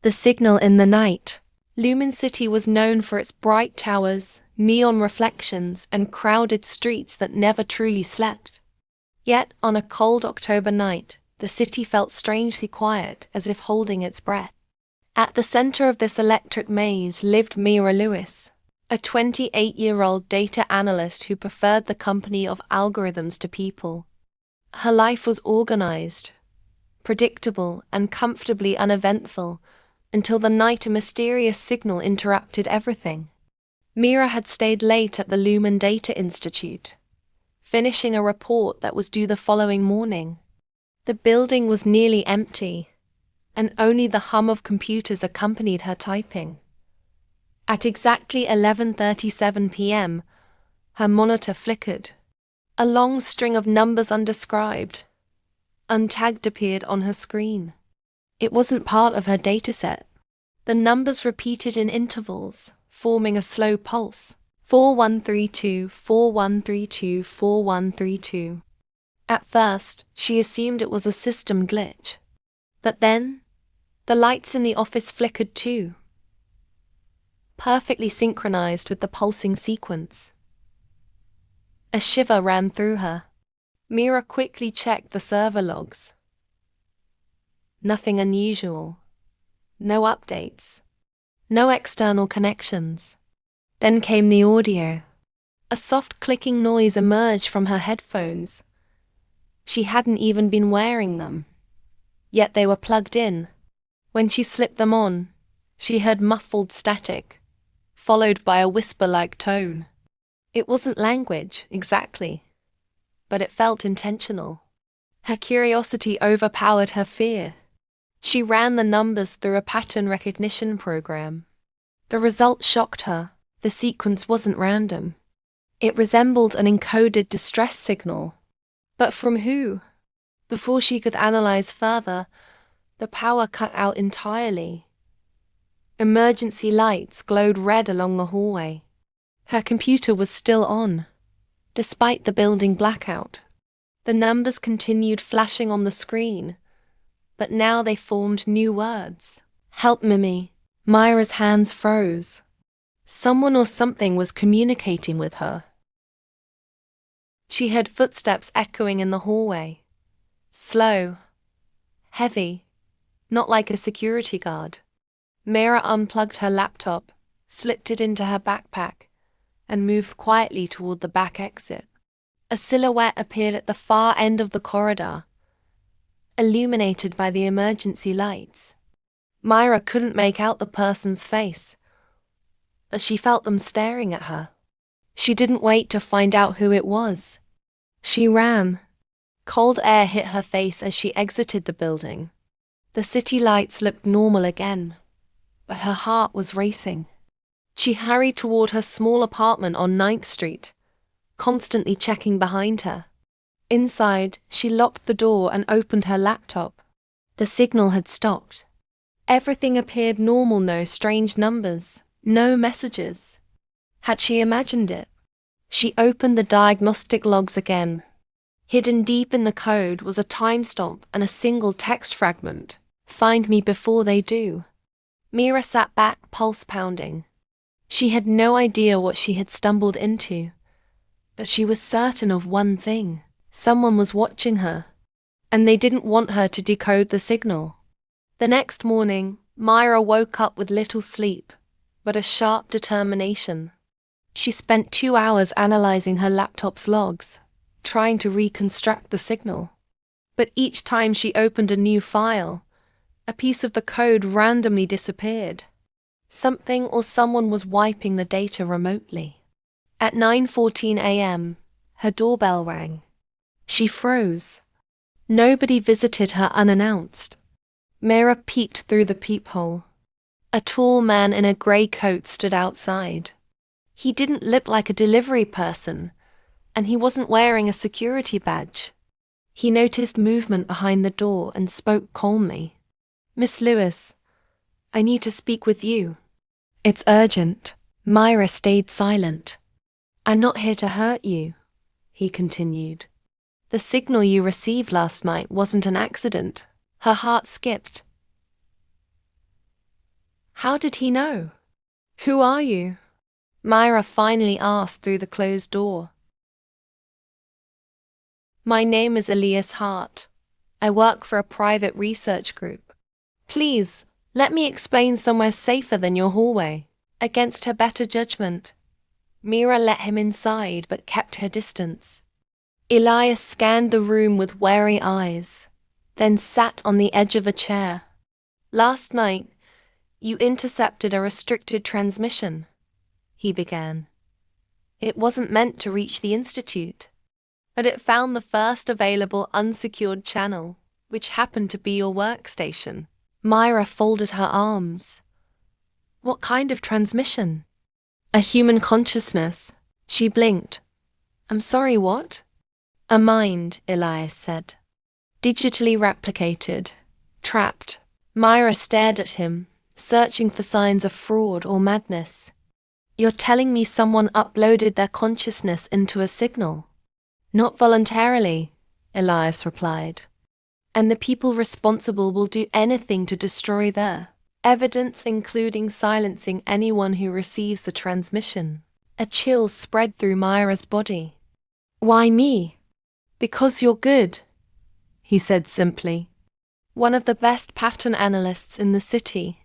The signal in the night. Lumen City was known for its bright towers, neon reflections, and crowded streets that never truly slept. Yet, on a cold October night, the city felt strangely quiet, as if holding its breath. At the center of this electric maze lived Mira Lewis, a 28-year-old data analyst who preferred the company of algorithms to people. Her life was organized, predictable, and comfortably uneventful, until the night a mysterious signal interrupted everything. Mira had stayed late at the Lumen Data Institute, finishing a report that was due the following morning. The building was nearly empty, and only the hum of computers accompanied her typing. At exactly 11:37 p.m., her monitor flickered. A long string of numbers undescribed, untagged appeared on her screen. It wasn't part of her dataset. The numbers repeated in intervals, forming a slow pulse. 4132, 4132, 4132. At first, she assumed it was a system glitch. But then, the lights in the office flickered too, perfectly synchronized with the pulsing sequence. A shiver ran through her. Mira quickly checked the server logs. Nothing unusual. No updates. No external connections. Then came the audio. A soft clicking noise emerged from her headphones. She hadn't even been wearing them, yet they were plugged in. When she slipped them on, she heard muffled static, followed by a whisper-like tone. It wasn't language, exactly, but it felt intentional. Her curiosity overpowered her fear. She ran the numbers through a pattern recognition program. The result shocked her. The sequence wasn't random. It resembled an encoded distress signal. But from who? Before she could analyze further, the power cut out entirely. Emergency lights glowed red along the hallway. Her computer was still on, despite the building blackout. The numbers continued flashing on the screen, but now they formed new words. Help Mimi. Myra's hands froze. Someone or something was communicating with her. She heard footsteps echoing in the hallway. Slow, heavy, not like a security guard. Mira unplugged her laptop, slipped it into her backpack, and moved quietly toward the back exit. A silhouette appeared at the far end of the corridor, illuminated by the emergency lights. Myra couldn't make out the person's face, but she felt them staring at her. She didn't wait to find out who it was. She ran. Cold air hit her face as she exited the building. The city lights looked normal again, but her heart was racing. She hurried toward her small apartment on 9th Street, constantly checking behind her. Inside, she locked the door and opened her laptop. The signal had stopped. Everything appeared normal, no strange numbers, no messages. Had she imagined it? She opened the diagnostic logs again. Hidden deep in the code was a timestamp and a single text fragment. Find me before they do. Mira sat back, pulse pounding. She had no idea what she had stumbled into, but she was certain of one thing. Someone was watching her, and they didn't want her to decode the signal. The next morning, Myra woke up with little sleep, but a sharp determination. She spent 2 hours analyzing her laptop's logs, trying to reconstruct the signal. But each time she opened a new file, a piece of the code randomly disappeared. Something or someone was wiping the data remotely. At 9:14 a.m., her doorbell rang. She froze. Nobody visited her unannounced. Mira peeked through the peephole. A tall man in a grey coat stood outside. He didn't look like a delivery person, and he wasn't wearing a security badge. He noticed movement behind the door and spoke calmly. Miss Lewis, I need to speak with you. It's urgent. Myra stayed silent. I'm not here to hurt you, he continued. The signal you received last night wasn't an accident. Her heart skipped. How did he know? Who are you? Myra finally asked through the closed door. My name is Elias Hart. I work for a private research group. Please, let me explain somewhere safer than your hallway. Against her better judgment, Mira let him inside but kept her distance. Elias scanned the room with wary eyes, then sat on the edge of a chair. Last night, you intercepted a restricted transmission, he began. It wasn't meant to reach the Institute, but it found the first available unsecured channel, which happened to be your workstation. Myra folded her arms. What kind of transmission? A human consciousness. She blinked. I'm sorry, what? A mind, Elias said. Digitally replicated. Trapped. Myra stared at him, searching for signs of fraud or madness. You're telling me someone uploaded their consciousness into a signal? Not voluntarily, Elias replied. And the people responsible will do anything to destroy their evidence, including silencing anyone who receives the transmission. A chill spread through Myra's body. Why me? Because you're good, he said simply. One of the best pattern analysts in the city.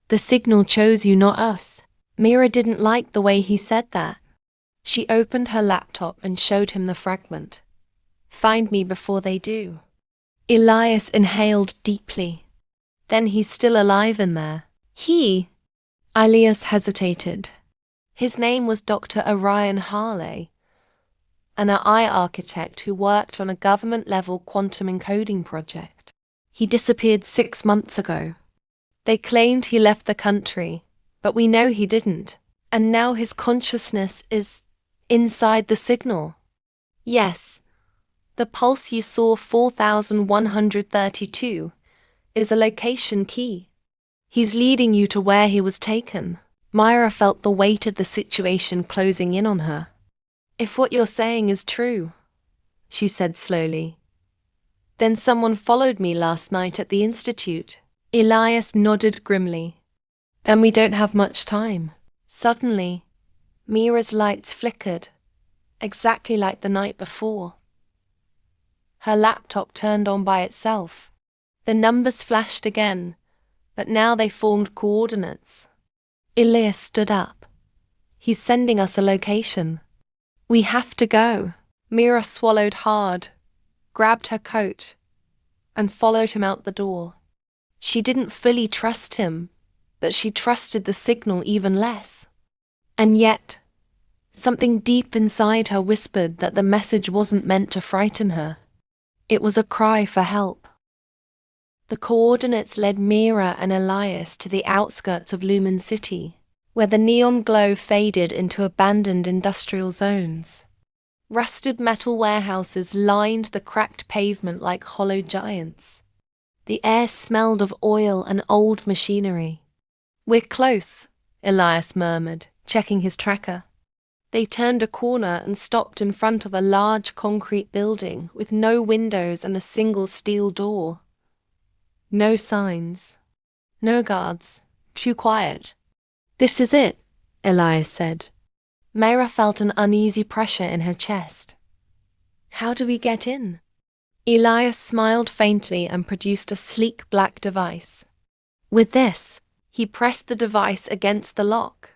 The signal chose you, not us. Myra didn't like the way he said that. She opened her laptop and showed him the fragment. Find me before they do. Elias inhaled deeply. Then he's still alive in there. Elias hesitated. His name was Dr. Orion Harley, an AI architect who worked on a government-level quantum encoding project. He disappeared 6 months ago. They claimed he left the country, but we know he didn't. And now his consciousness is inside the signal. Yes, the pulse you saw 4132 is a location key. He's leading you to where he was taken. Myra felt the weight of the situation closing in on her. If what you're saying is true, she said slowly, then someone followed me last night at the Institute. Elias nodded grimly. Then we don't have much time. Suddenly, Myra's lights flickered, exactly like the night before. Her laptop turned on by itself. The numbers flashed again, but now they formed coordinates. Elias stood up. He's sending us a location. We have to go. Myra swallowed hard, grabbed her coat, and followed him out the door. She didn't fully trust him, but she trusted the signal even less. And yet, something deep inside her whispered that the message wasn't meant to frighten her. It was a cry for help. The coordinates led Myra and Elias to the outskirts of Lumen City, where the neon glow faded into abandoned industrial zones. Rusted metal warehouses lined the cracked pavement like hollow giants. The air smelled of oil and old machinery. We're close, Elias murmured, checking his tracker. They turned a corner and stopped in front of a large concrete building with no windows and a single steel door. No signs. No guards. Too quiet. This is it, Elias said. Myra felt an uneasy pressure in her chest. How do we get in? Elias smiled faintly and produced a sleek black device. With this, he pressed the device against the lock.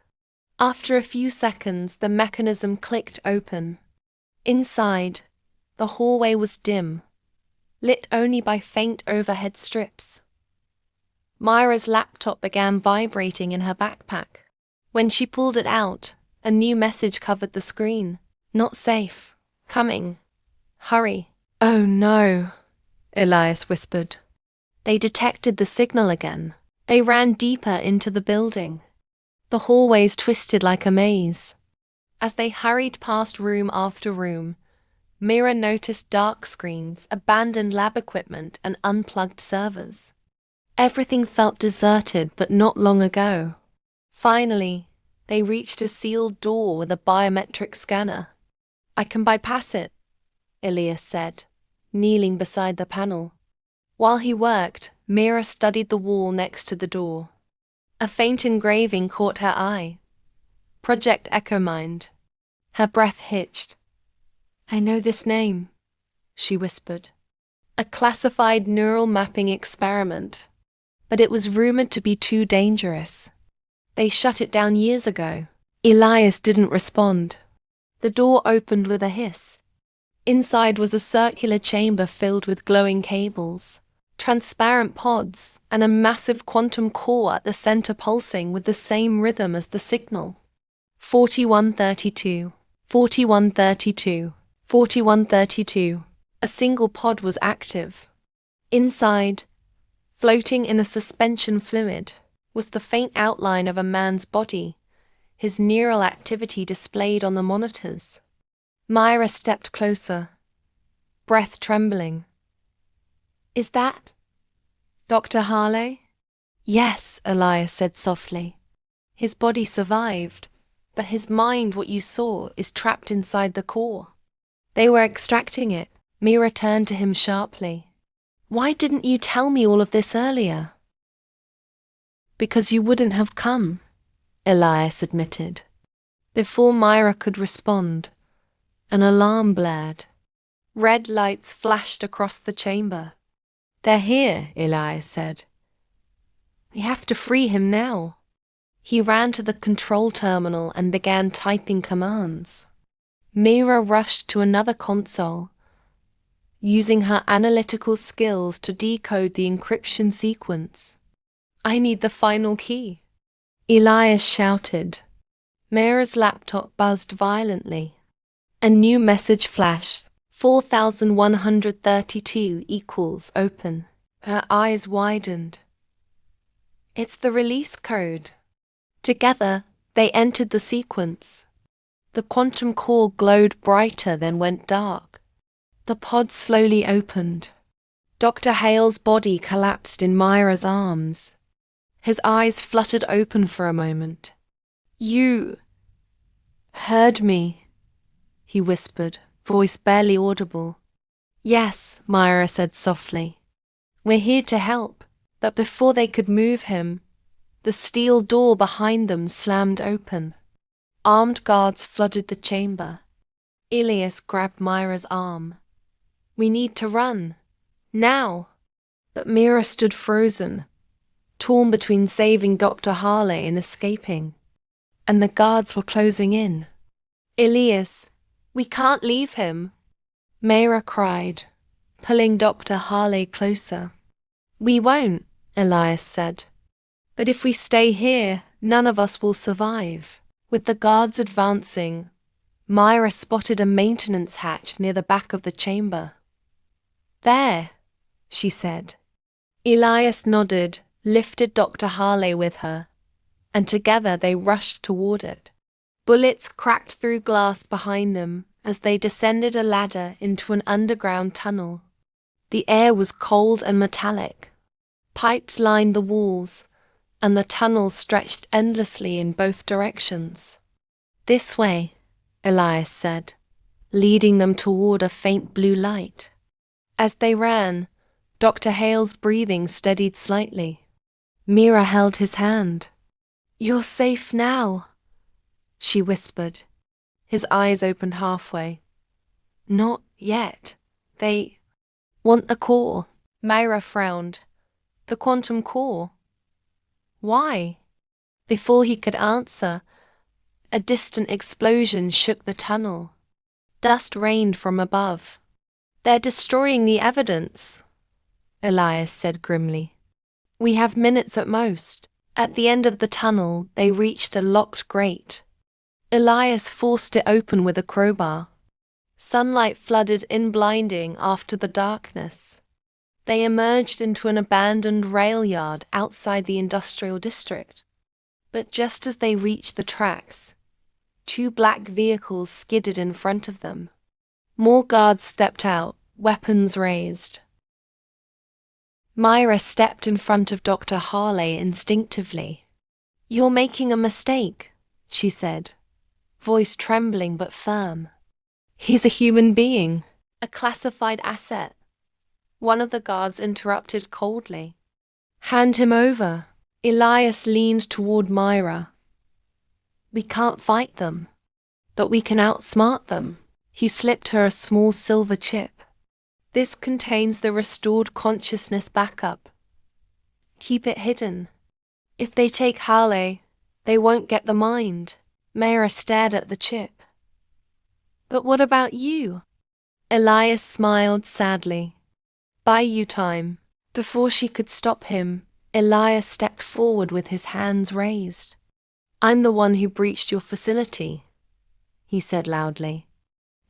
After a few seconds, the mechanism clicked open. Inside, the hallway was dim, lit only by faint overhead strips. Myra's laptop began vibrating in her backpack. When she pulled it out, a new message covered the screen. Not safe. Coming. Hurry. Oh no, Elias whispered. They detected the signal again. They ran deeper into the building. The hallways twisted like a maze. As they hurried past room after room, Myra noticed dark screens, abandoned lab equipment, and unplugged servers. Everything felt deserted, but not long ago. Finally, they reached a sealed door with a biometric scanner. I can bypass it, Elias said, kneeling beside the panel. While he worked, Myra studied the wall next to the door. A faint engraving caught her eye. Project EchoMind. Her breath hitched. "I know this name," she whispered. A classified neural mapping experiment. But it was rumored to be too dangerous. They shut it down years ago. Elias didn't respond. The door opened with a hiss. Inside was a circular chamber filled with glowing cables, transparent pods, and a massive quantum core at the center pulsing with the same rhythm as the signal. 4132, 4132, 4132. A single pod was active. Inside, floating in a suspension fluid, was the faint outline of a man's body, his neural activity displayed on the monitors. Myra stepped closer, breath trembling. "Is that Dr. Harley?" "Yes," Elias said softly. "His body survived, but his mind, what you saw, is trapped inside the core. They were extracting it." Myra turned to him sharply. "Why didn't you tell me all of this earlier?" "Because you wouldn't have come," Elias admitted. Before Myra could respond, an alarm blared. Red lights flashed across the chamber. "They're here," Elias said. "We have to free him now." He ran to the control terminal and began typing commands. Myra rushed to another console, using her analytical skills to decode the encryption sequence. "I need the final key," Elias shouted. Myra's laptop buzzed violently. A new message flashed. 4132 equals open. Her eyes widened. "It's the release code." Together, they entered the sequence. The quantum core glowed brighter, then went dark. The pod slowly opened. Dr. Hale's body collapsed in Myra's arms. His eyes fluttered open for a moment. "You heard me," he whispered, voice barely audible. "Yes," Myra said softly. "We're here to help." But before they could move him, the steel door behind them slammed open. Armed guards flooded the chamber. Elias grabbed Myra's arm. "We need to run. Now." But Myra stood frozen, torn between saving Dr. Harley and escaping. And the guards were closing in. "Elias, we can't leave him," Myra cried, pulling Dr. Harley closer. "We won't," Elias said. "But if we stay here, none of us will survive." With the guards advancing, Myra spotted a maintenance hatch near the back of the chamber. "There," she said. Elias nodded, lifted Dr. Harley with her, and together they rushed toward it. Bullets cracked through glass behind them as they descended a ladder into an underground tunnel. The air was cold and metallic. Pipes lined the walls, and the tunnel stretched endlessly in both directions. "This way," Elias said, leading them toward a faint blue light. As they ran, Dr. Hale's breathing steadied slightly. Myra held his hand. "You're safe now," she whispered. His eyes opened halfway. "Not yet. They want the core." Myra frowned. "The quantum core? Why?" Before he could answer, a distant explosion shook the tunnel. Dust rained from above. "They're destroying the evidence," Elias said grimly. "We have minutes at most." At the end of the tunnel, they reached a locked grate. Elias forced it open with a crowbar. Sunlight flooded in, blinding after the darkness. They emerged into an abandoned rail yard outside the industrial district. But just as they reached the tracks, two black vehicles skidded in front of them. More guards stepped out, weapons raised. Myra stepped in front of Dr. Harley instinctively. "You're making a mistake," she said, voice trembling but firm. "He's a human being, a classified asset." One of the guards interrupted coldly. "Hand him over." Elias leaned toward Myra. We can't fight them, but we can outsmart them. He slipped her a small silver chip. This contains the restored consciousness backup. Keep it hidden. If they take Harley, they won't get the mind. Myra stared at the chip. But what about you? Elias smiled sadly. Buy you time. Before she could stop him, Elias stepped forward with his hands raised. I'm the one who breached your facility, he said loudly.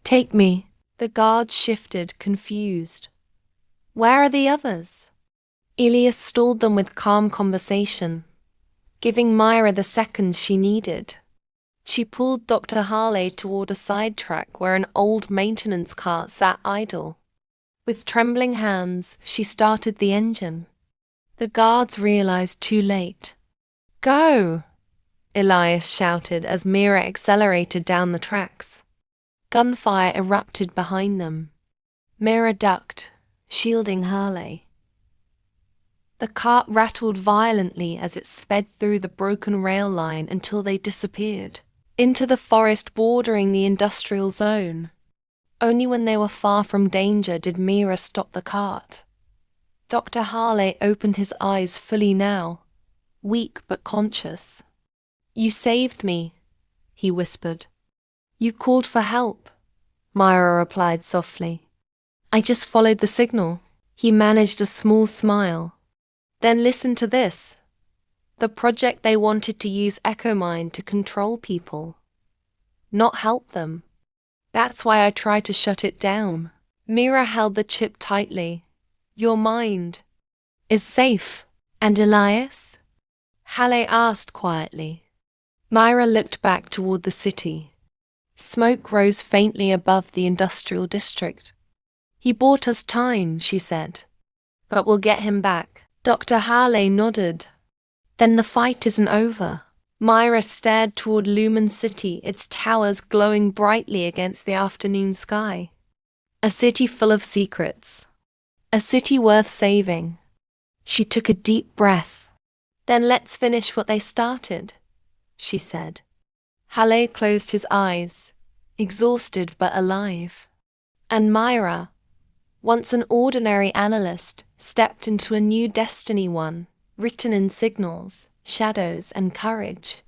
Take me. The guards shifted, confused. Where are the others? Elias stalled them with calm conversation, giving Myra the seconds she needed. She pulled Dr. Harley toward a side track where an old maintenance cart sat idle. With trembling hands, she started the engine. The guards realized too late. Go! Elias shouted as Myra accelerated down the tracks. Gunfire erupted behind them. Myra ducked, shielding Harley. The cart rattled violently as it sped through the broken rail line until they disappeared into the forest bordering the industrial zone. Only when they were far from danger did Myra stop the cart. Dr. Harley opened his eyes fully now, weak but conscious. You saved me, he whispered. You called for help, Myra replied softly. I just followed the signal. He managed a small smile. Then listen to this. The project they wanted to use EchoMind to control people, not help them. That's why I tried to shut it down. Myra held the chip tightly. Your mind is safe. And Elias? Halle asked quietly. Myra looked back toward the city. Smoke rose faintly above the industrial district. He bought us time, she said. But we'll get him back. Dr. Harley nodded. Then the fight isn't over. Myra stared toward Lumen City, its towers glowing brightly against the afternoon sky. A city full of secrets. A city worth saving. She took a deep breath. Then let's finish what they started, she said. Halle closed his eyes, exhausted but alive. And Myra, once an ordinary analyst, stepped into a new destiny, one written in signals, shadows, and courage.